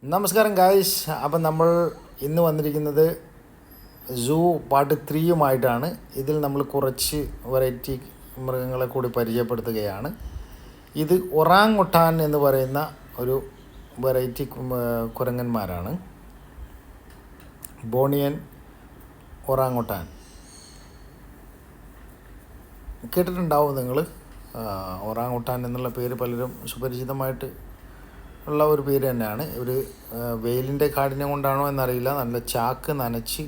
നമസ്കാരം ഗായ്സ്. അപ്പം നമ്മൾ ഇന്ന് വന്നിരിക്കുന്നത് സൂ പാർട്ട് 3യുമായിട്ടാണ്. ഇതിൽ നമ്മൾ കുറച്ച് വെറൈറ്റി മൃഗങ്ങളെ കൂടി പരിചയപ്പെടുത്തുകയാണ്. ഇത് ഒറാങ്ങുട്ടാൻ എന്ന് പറയുന്ന ഒരു വെറൈറ്റി കുരങ്ങന്മാരാണ്. ബോണിയൻ ഒറാങ്ങുട്ടാൻ കേട്ടിട്ടുണ്ടാവും നിങ്ങൾ. ഒറാങ്ങുട്ടാൻ എന്നുള്ള പേര് പലരും സുപരിചിതമായിട്ട് ഉള്ള ഒരു പേര് തന്നെയാണ്. ഒരു വെയിലിൻ്റെ കാഠിന്യം കൊണ്ടാണോ എന്നറിയില്ല, നല്ല ചാക്ക് നനച്ച്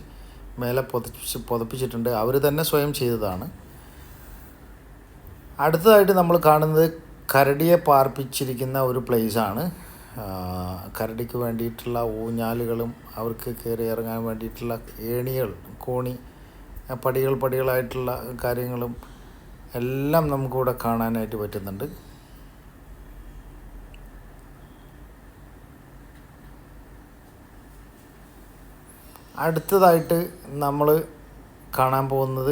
മേലെ പുതപ്പിച്ചിട്ടുണ്ട്. അവർ തന്നെ സ്വയം ചെയ്തതാണ്. അടുത്തതായിട്ട് നമ്മൾ കാണുന്നത് കരടിയെ പാർപ്പിച്ചിരിക്കുന്ന ഒരു പ്ലേസാണ്. കരടിക്ക് വേണ്ടിയിട്ടുള്ള ഊഞ്ഞാലുകളും അവർക്ക് കയറി ഇറങ്ങാൻ വേണ്ടിയിട്ടുള്ള ഏണികൾ, കോണി, പടികളായിട്ടുള്ള കാര്യങ്ങളും എല്ലാം നമുക്കിവിടെ കാണാനായിട്ട് പറ്റുന്നുണ്ട്. അടുത്തതായിട്ട് നമ്മൾ കാണാൻ പോകുന്നത്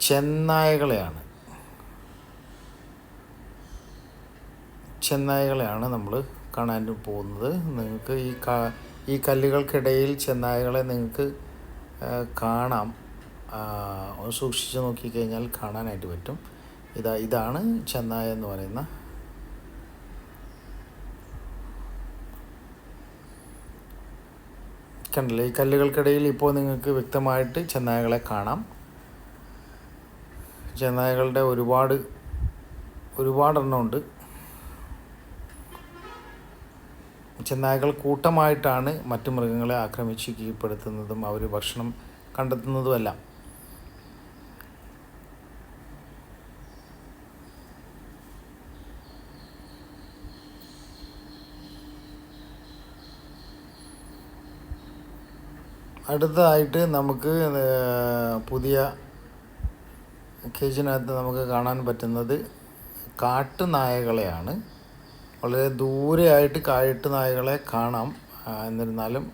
ചെന്നായകളെയാണ്. നമ്മൾ കാണാൻ പോകുന്നത്. നിങ്ങൾക്ക് ഈ കല്ലുകൾക്കിടയിൽ ചെന്നായകളെ നിങ്ങൾക്ക് കാണാം. സൂക്ഷിച്ച് നോക്കിക്കഴിഞ്ഞാൽ കാണാനായിട്ട് പറ്റും. ഇതാണ് ചെന്നായ എന്ന് പറയുന്ന. കണ്ടില്ലേ, ഈ കല്ലുകൾക്കിടയിൽ ഇപ്പോൾ നിങ്ങൾക്ക് വ്യക്തമായിട്ട് ചെന്നായകളെ കാണാം. ചെന്നായകളുടെ ഒരുപാടെണ്ണമുണ്ട്. ചെന്നായകൾ കൂട്ടമായിട്ടാണ് മറ്റു മൃഗങ്ങളെ ആക്രമിച്ച് കീഴ്പ്പെടുത്തുന്നതും അവർ ഭക്ഷണം കണ്ടെത്തുന്നതുമെല്ലാം. അടുത്തതായിട്ട് നമുക്ക് പുതിയ കേജിനകത്ത് നമുക്ക് കാണാൻ പറ്റുന്നത് കാട്ടുനായകളെയാണ്. വളരെ ദൂരെയായിട്ട് കാട്ടുനായകളെ കാണാം. എന്നിരുന്നാലും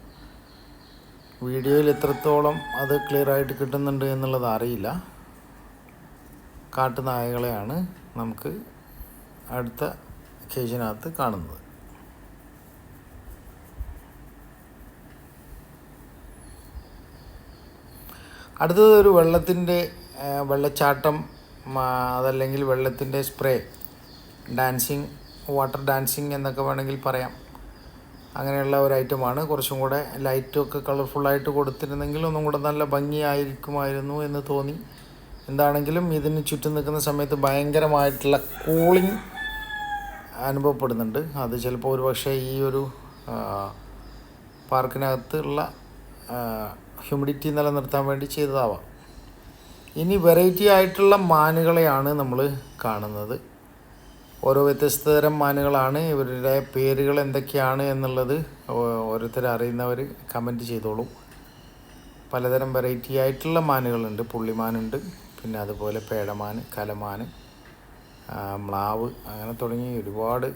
വീഡിയോയിൽ എത്രത്തോളം അത് ക്ലിയറായിട്ട് കിട്ടുന്നുണ്ട് എന്നുള്ളത് അറിയില്ല. കാട്ടുനായകളെയാണ് നമുക്ക് അടുത്ത കേജിനകത്ത് കാണുന്നത്. അടുത്തത് ഒരു വെള്ളച്ചാട്ടം, അതല്ലെങ്കിൽ വെള്ളത്തിൻ്റെ സ്പ്രേ, വാട്ടർ ഡാൻസിങ് എന്നൊക്കെ വേണമെങ്കിൽ പറയാം. അങ്ങനെയുള്ള ഒരു ഐറ്റമാണ്. കുറച്ചും കൂടെ ലൈറ്റൊക്കെ കളർഫുള്ളായിട്ട് കൊടുത്തിരുന്നെങ്കിൽ ഒന്നും കൂടെ നല്ല ഭംഗിയായിരിക്കുമായിരുന്നു എന്ന് തോന്നി. എന്താണെങ്കിലും ഇതിന് ചുറ്റും നിൽക്കുന്ന സമയത്ത് ഭയങ്കരമായിട്ടുള്ള കൂളിംഗ് അനുഭവപ്പെടുന്നുണ്ട്. അത് ചിലപ്പോൾ ഒരു പക്ഷേ ഈ ഒരു പാർക്കിനകത്തുള്ള ഹ്യൂമിഡിറ്റി നിലനിർത്താൻ വേണ്ടി ചെയ്തതാവാം. ഇനി വെറൈറ്റി ആയിട്ടുള്ള മാനുകളെയാണ് നമ്മൾ കാണുന്നത്. ഓരോ വ്യത്യസ്ത തരം മാനുകളാണ്. ഇവരുടെ പേരുകൾ എന്തൊക്കെയാണ് എന്നുള്ളത് ഓരോരുത്തർ അറിയുന്നവർ കമൻറ്റ് ചെയ്തോളൂ. പലതരം വെറൈറ്റി ആയിട്ടുള്ള മാനുകളുണ്ട്. പുള്ളിമാനുണ്ട്, പിന്നെ അതുപോലെ പേടമാൻ, കലമാൻ, മ്ലാവ്, അങ്ങനെ തുടങ്ങി ഒരുപാട്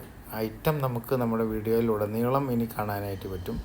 ഐറ്റം നമുക്ക് നമ്മുടെ വീഡിയോയിൽ ഉടനീളം ഇനി കാണാനായിട്ട് പറ്റും.